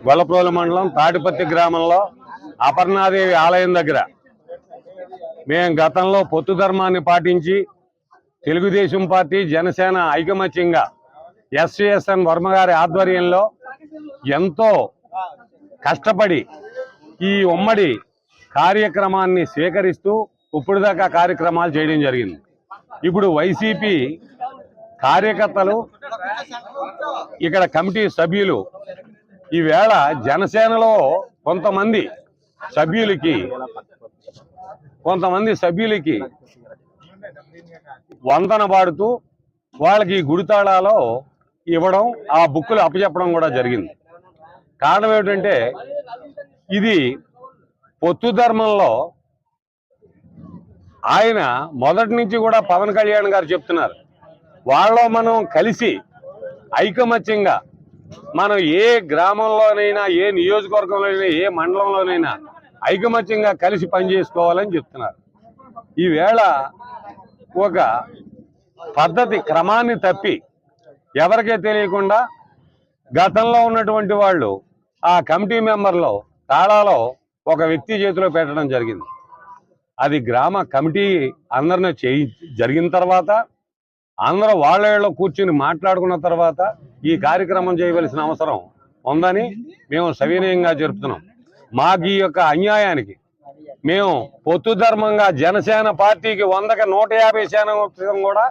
గొల్లప్రోలు మండలం తాటిపత్తి గ్రామంలో అపర్ణాదేవి ఆలయం దగ్గర మేము గతంలో పొత్తు ధర్మాన్ని పాటించి తెలుగుదేశం పార్టీ జనసేన ఐకమత్యంగా ఎస్విఎస్ఎన్ వర్మ గారి ఆధ్వర్యంలో ఎంతో కష్టపడి ఈ ఉమ్మడి కార్యక్రమాన్ని స్వీకరిస్తూ ఇప్పుడు దాకా కార్యక్రమాలు చేయడం జరిగింది. ఇప్పుడు వైసీపీ కార్యకర్తలు ఇక్కడ కమిటీ సభ్యులు ఈవేళ జనసేనలో కొంతమంది సభ్యులకి వందన పాడుతూ వాళ్ళకి గుడితాళాలో ఇవ్వడం, ఆ బుక్కులు అప్పచెప్పడం కూడా జరిగింది. కారణం ఏమిటంటే ఇది పొత్తు ధర్మంలో ఆయన మొదటి నుంచి కూడా పవన్ కళ్యాణ్ గారు చెప్తున్నారు, వాళ్ళలో మనం కలిసి ఐకమత్యంగా మనం ఏ గ్రామంలోనైనా, ఏ నియోజకవర్గంలోనైనా, ఏ మండలంలోనైనా ఐకమత్యంగా కలిసి పనిచేసుకోవాలని చెప్తున్నారు. ఈవేళ ఒక పద్ధతి క్రమాన్ని తప్పి ఎవరికే తెలియకుండా గతంలో ఉన్నటువంటి వాళ్ళు ఆ కమిటీ మెంబర్లో తాళాలో ఒక వ్యక్తి చేతిలో పెట్టడం జరిగింది. అది గ్రామ కమిటీ అందరినీ జరిగిన తర్వాత అందరూ వాళ్ళలో కూర్చుని మాట్లాడుకున్న తర్వాత ఈ కార్యక్రమం చేయవలసిన అవసరం ఉందని మేము సవినయంగా జరుపుతున్నాం. మాకు ఈ యొక్క అన్యాయానికి మేము పొత్తు ధర్మంగా జనసేన పార్టీకి 100కి 150% కూడా